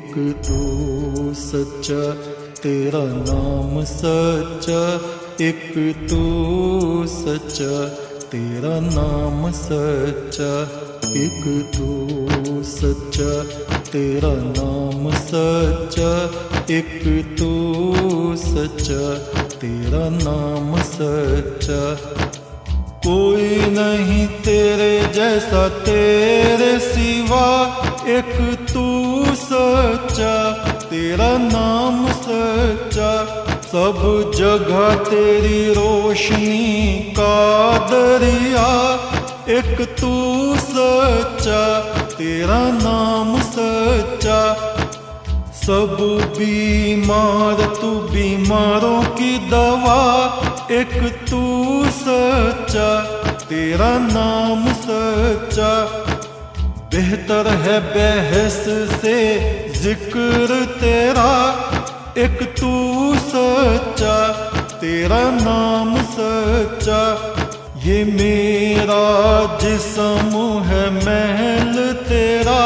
एक तू सच्चा, तेरा नाम सच्चा, एक तू सच्चा, तेरा नाम सच्चा, एक तू सच्चा, तेरा नाम सच्चा, एक तू सच्चा, तेरा नाम सच्चा। कोई नहीं तेरे जैसा तेरे सिवा, एक तू सच्चा, तेरा नाम सच्चा। सब जगह तेरी रोशनी का दरिया, एक तू सच्चा, तेरा नाम सच्चा। सब बीमार तू बीमारों की दवा, एक तू सच्चा, तेरा नाम सच्चा। बेहतर है बहस से जिक्र तेरा, एक तू सच्चा, तेरा नाम सच्चा। ये मेरा जिस्म है महल तेरा,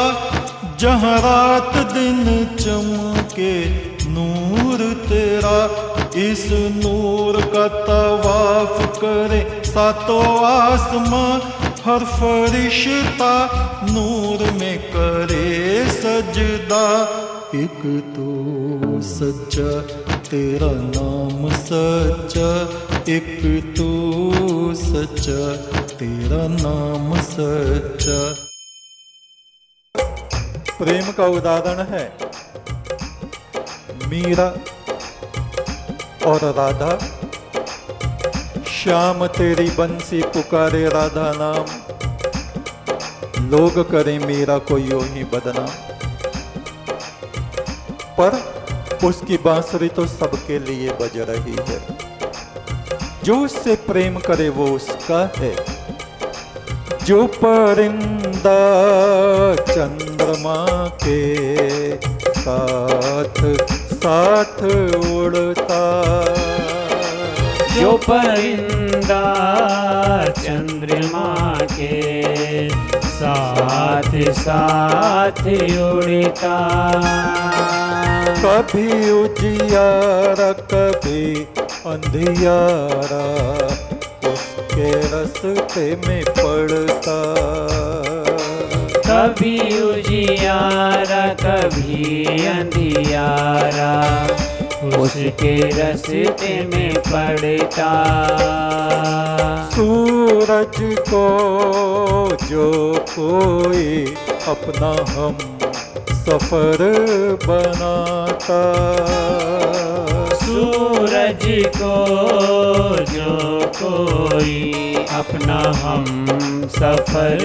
जहाँ रात दिन चमके नूर तेरा। इस नूर का तवाफ करे सातों आसमां, हर फरिश्ता नूर में करे सजदा। एक तू सच्चा, तेरा नाम सच्चा, एक तू सच्चा, तेरा नाम सच्चा। प्रेम का उदाहरण है मीरा और राधा। श्याम तेरी बंसी पुकारे राधा नाम, लोग करें मीरा को यूं ही बदनाम। पर उसकी बांसुरी तो सबके लिए बज रही है, जो उससे प्रेम करे वो उसका है। जो परिंदा चंद्रमा के साथ साथ उड़ता, जो परिंदा चंद्रमा के साथ साथ उड़ता। कभी उजियारा कभी अंधियारा, उसके रास्ते में पड़ता। कभी उजियारा कभी अंधियारा, उसके रास्ते में पड़ता। सूरज को जो कोई अपना हम सफर बनाता, सूरज को जो कोई अपना हम सफर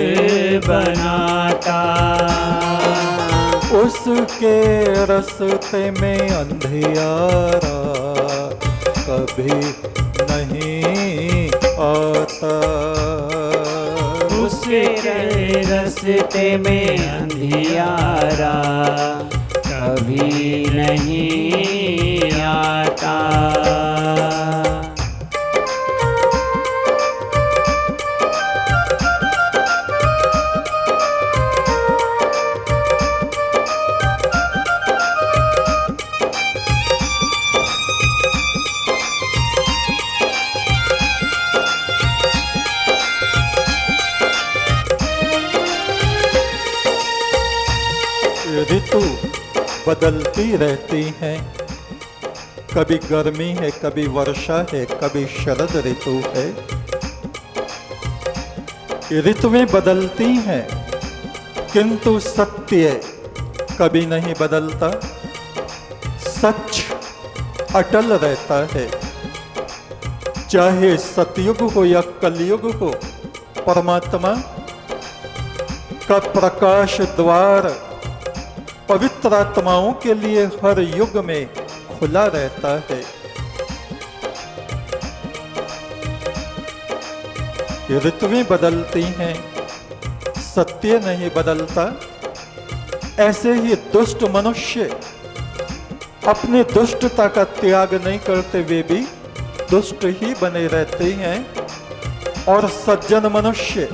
बनाता। उसके रास्ते में अंधियारा कभी नहीं आता। उसके रास्ते में अंधियारा कभी नहीं आता। ऋतु बदलती रहती हैं, कभी गर्मी है कभी वर्षा है कभी शरद ऋतु है। ऋतुएं बदलती हैं किंतु सत्य कभी नहीं बदलता। सच अटल रहता है, चाहे सतयुग हो या कलयुग हो। परमात्मा का प्रकाश द्वार पवित्र आत्माओं के लिए हर युग में खुला रहता है। ऋतुएं बदलती हैं, सत्य नहीं बदलता। ऐसे ही दुष्ट मनुष्य अपने दुष्टता का त्याग नहीं करते, वे भी दुष्ट ही बने रहते हैं। और सज्जन मनुष्य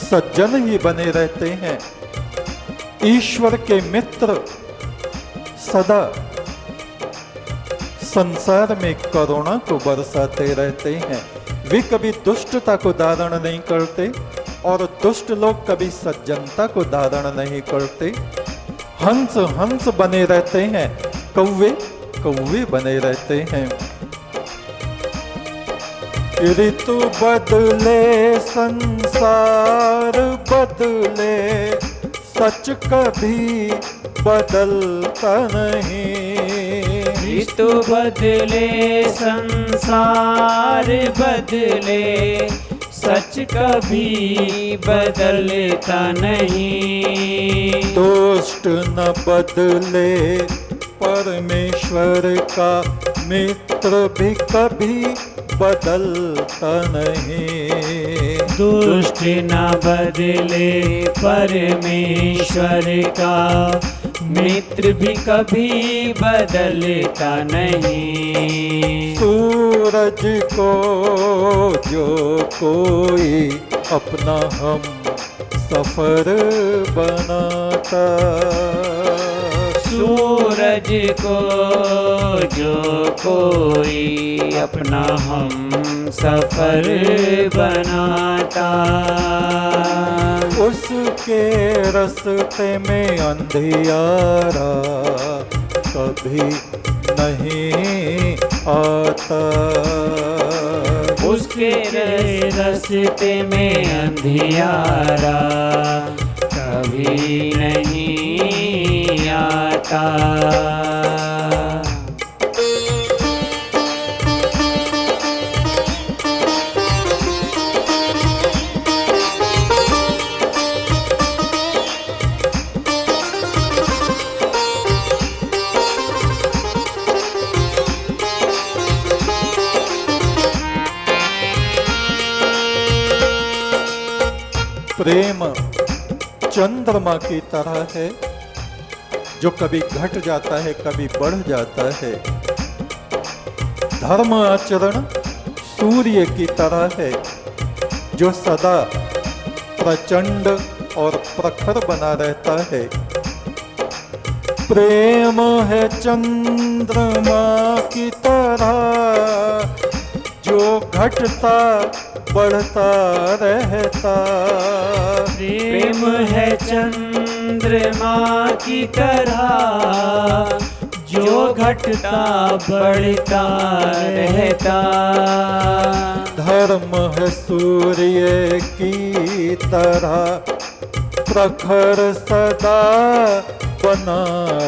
सज्जन ही बने रहते हैं। ईश्वर के मित्र सदा संसार में करुणा को बरसाते रहते हैं। वे कभी दुष्टता को धारण नहीं करते और दुष्ट लोग कभी सज्जनता को धारण नहीं करते। हंस हंस बने रहते हैं, कौवे कौवे बने रहते हैं। ऋतु बदले संसार बदले, सच कभी बदलता नहीं। ऋतु बदले संसार बदले, सच कभी बदलता नहीं। दुष्ट न बदले परमेश्वर का, मित्र भी कभी बदलता नहीं। दुष्ट न बदले परमेश्वर का, मित्र भी कभी बदलता नहीं। सूरज को जो कोई अपना हम सफर बनाता, सूरज को जो कोई अपना हम सफर बनाता, उसके रास्ते में अंधियारा कभी नहीं आता। उसके रास्ते में अंधियारा कभी नहीं आता। प्रेम चंद्रमा की तरह है, जो कभी घट जाता है कभी बढ़ जाता है। धर्म आचरण सूर्य की तरह है, जो सदा प्रचंड और प्रखर बना रहता है। प्रेम है चंद्रमा की तरह, जो घटता बढ़ता रहता। प्रेम है चंद्रमा की तरह, जो घटता बढ़ता रहता। धर्म है सूर्य की तरह, प्रखर सदा बना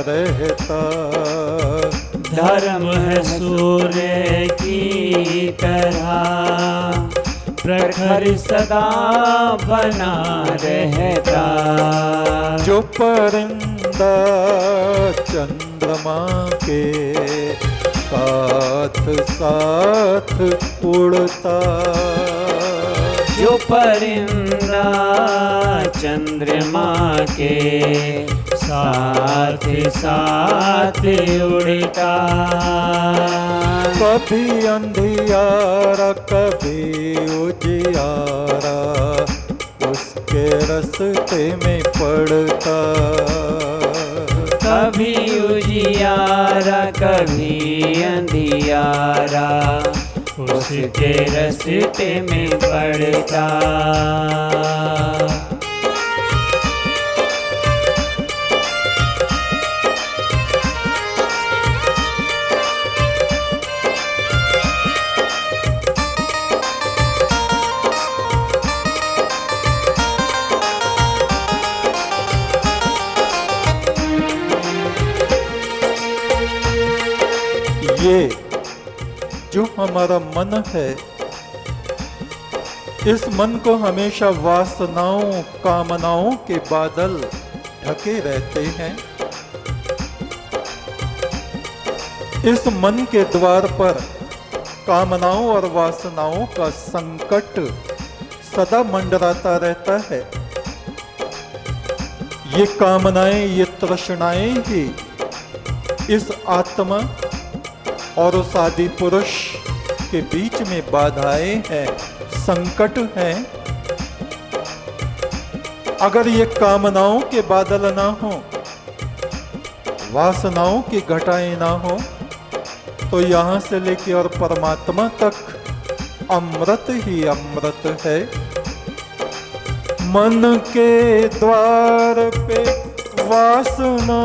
रहता। धर्म है सूर्य की तरह, प्रखर सदा बना रहता। जो परिंदा चंद्रमा के साथ साथ उड़ता, जो परिंदा चंद्रमा के साथ साथ उड़ता। कभी अंधियारा कभी उजियारा, उसके रास्ते में पड़ता। कभी उजियारा कभी अंधियारा, उसके रास्ते में पड़ता। ये जो हमारा मन है, इस मन को हमेशा वासनाओं कामनाओं के बादल ढके रहते हैं। इस मन के द्वार पर कामनाओं और वासनाओं का संकट सदा मंडराता रहता है। ये कामनाएं, ये तृष्णाएं ही इस आत्मा और उस आदि पुरुष के बीच में बाधाएं हैं, संकट हैं। अगर ये कामनाओं के बादल ना हो, वासनाओं की घटाएं ना हो तो यहाँ से लेके और परमात्मा तक अमृत ही अमृत है। मन के द्वार पे वासना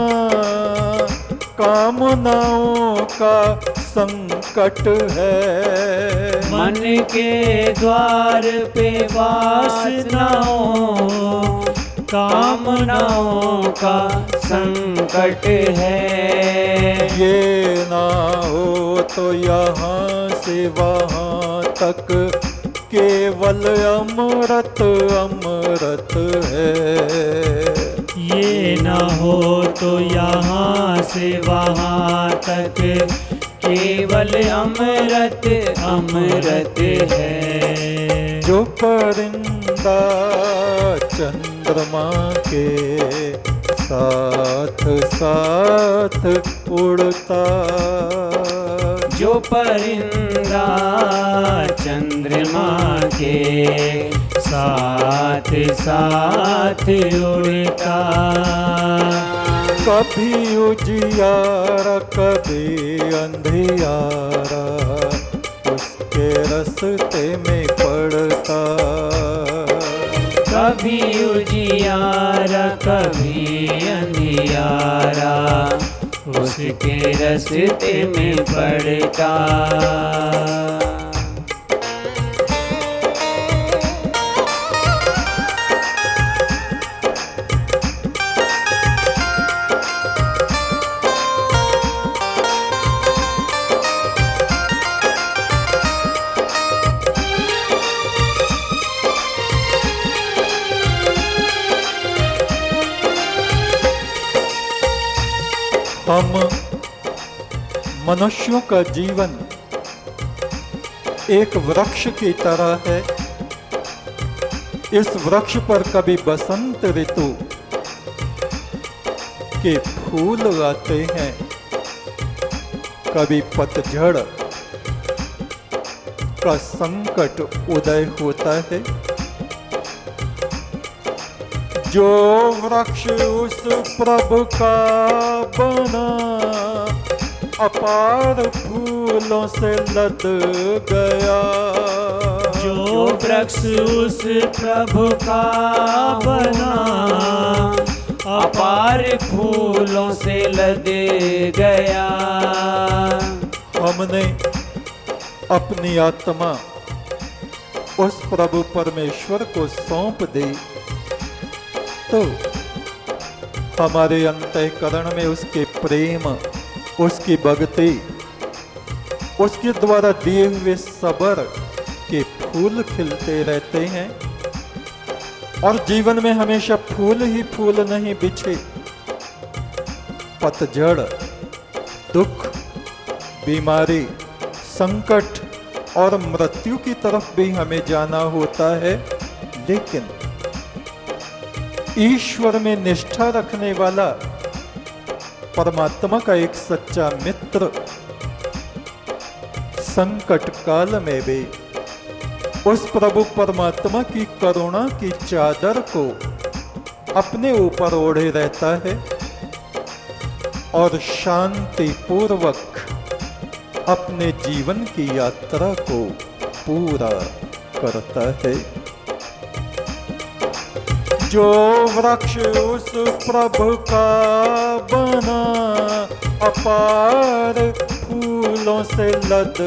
कामनाओं का संकट है। मन के द्वार पे वासनाओं कामनाओं का संकट है। ये ना हो तो यहाँ से वहाँ तक केवल अमृत अमृत है। ये न हो तो यहाँ से वहाँ तक केवल अमृत अमृत है। जो परिंदा चंद्रमा के साथ साथ उड़ता, जो परिंदा चंद्रमा के साथ साथ उड़ता, कभी उजियारा कभी अंधियारा उसके रास्ते में पड़ता। कभी उजियारा कभी अंधियारा उसके रास्ते में पड़ता। हम मनुष्यों का जीवन एक वृक्ष की तरह है। इस वृक्ष पर कभी बसंत ऋतु के फूल आते हैं, कभी पतझड़ का संकट उदय होता है। जो वृक्ष उस प्रभु का बना अपार फूलों से लद गया। जो वृक्ष उस प्रभु का बना अपार फूलों से लद गया। हमने अपनी आत्मा उस प्रभु परमेश्वर को सौंप दी तो हमारे अंतःकरण में उसके प्रेम, उसकी भक्ति, उसके द्वारा दिए हुए सब्र के फूल खिलते रहते हैं। और जीवन में हमेशा फूल ही फूल नहीं बिछे, पतझड़, दुख, बीमारी, संकट और मृत्यु की तरफ भी हमें जाना होता है। लेकिन ईश्वर में निष्ठा रखने वाला परमात्मा का एक सच्चा मित्र संकट काल में भी उस प्रभु परमात्मा की करुणा की चादर को अपने ऊपर ओढ़े रहता है और शांति पूर्वक अपने जीवन की यात्रा को पूरा करता है। जो वृक्ष उस प्रभु का बना अपार फूलों से लद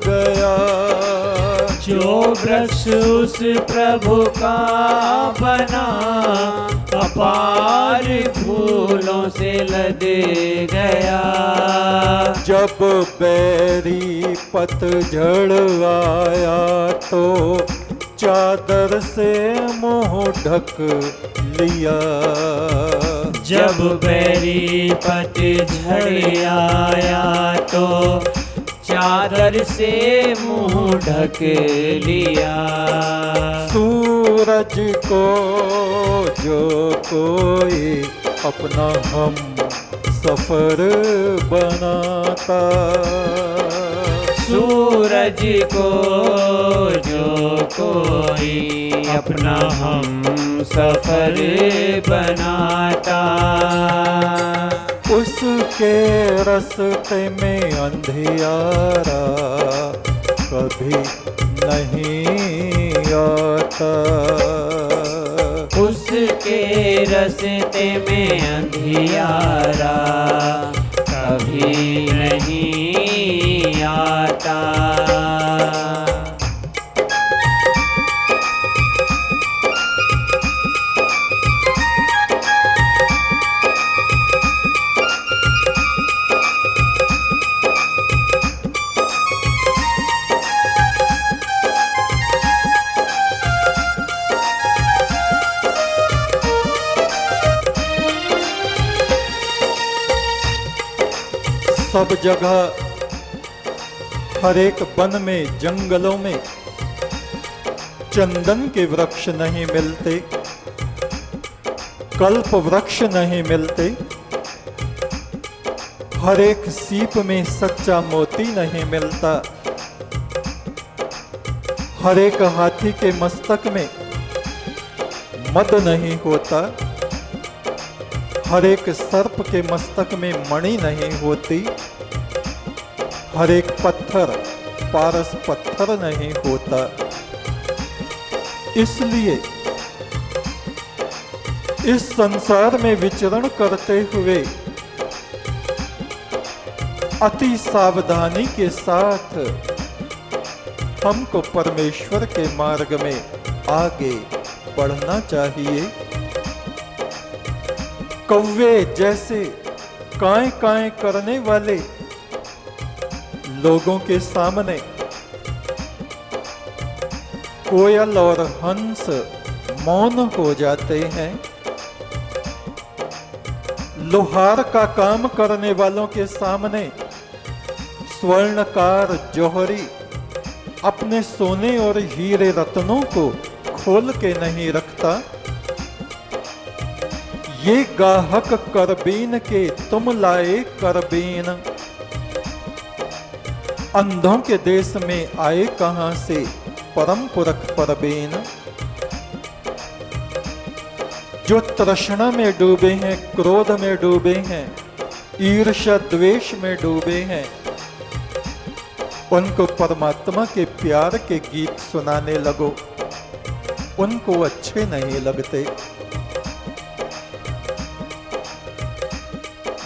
गया। जो वृक्ष उस प्रभु का बना अपार फूलों से लद गया। जब बैरी पतझड़ आया तो चादर से मुंह ढक लिया। जब बैरी पतझड़ आया तो चादर से मुंह ढक लिया। सूरज को जो कोई अपना हम सफर बनाता, सूरज को जो कोई अपना हम सफर बनाता, उसके रस्ते में अंधियारा कभी नहीं आता। उसके रस्ते में अंधियारा कभी नहीं आता। सब जगह, हर एक वन में, जंगलों में चंदन के वृक्ष नहीं मिलते, कल्प वृक्ष नहीं मिलते। हर एक सीप में सच्चा मोती नहीं मिलता। हर एक हाथी के मस्तक में मद नहीं होता। हर एक सर्प के मस्तक में मणि नहीं होती। हर एक पत्थर पारस पत्थर नहीं होता। इसलिए इस संसार में विचरण करते हुए अति सावधानी के साथ हमको परमेश्वर के मार्ग में आगे बढ़ना चाहिए। कौवे जैसे काएं काएं करने वाले लोगों के सामने कोयल और हंस मौन हो जाते हैं। लोहार का काम करने वालों के सामने स्वर्णकार जौहरी अपने सोने और हीरे रत्नों को खोल के नहीं रखता। ये गाहक करबीन के तुम लाए करबीन, अंधों के देश में आए कहां से परम पुरख परबीन। जो तृष्णा में डूबे हैं, क्रोध में डूबे हैं, ईर्ष्या द्वेष में डूबे हैं, उनको परमात्मा के प्यार के गीत सुनाने लगो, उनको अच्छे नहीं लगते।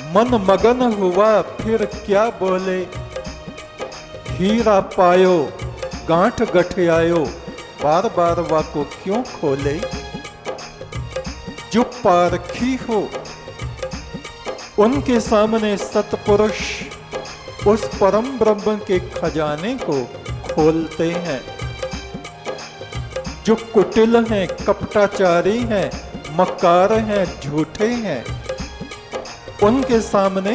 मन मगन हुआ फिर क्या बोले, हीरा पायो गांठ गठियायो, बार बार वाको क्यों खोले। जो पारखी हो उनके सामने सतपुरुष उस परम ब्रह्म के खजाने को खोलते हैं। जो कुटिल हैं, कपटाचारी हैं, मक्कार हैं, झूठे हैं, उनके सामने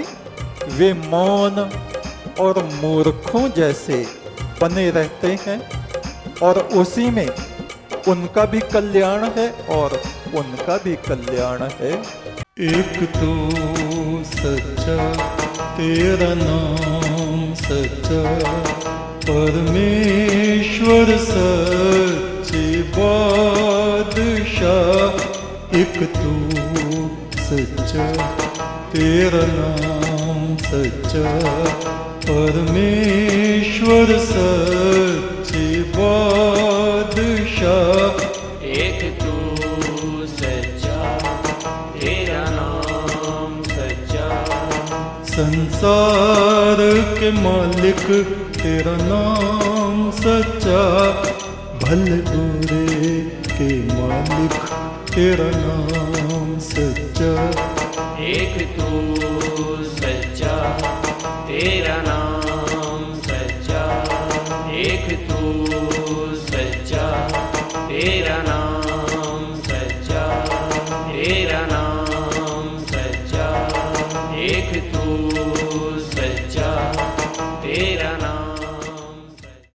वे मौन और मूर्खों जैसे बने रहते हैं, और उसी में उनका भी कल्याण है और उनका भी कल्याण है। एक तो सच्चा तेरा नाम सच्चा, परमेश्वर सच्चे बादशाह। एक तो सच्चा तेरा नाम सच्चा, परमेश्वर सच्चे बादशाह। एक तू सच्चा तेरा नाम सच्चा, संसार के मालिक तेरा नाम सच्चा, भले बुरे के मालिक तेरा नाम सच्चा। एक तू सच्चा तेरा नाम सच्चा, एक तू सच्चा तेरा नाम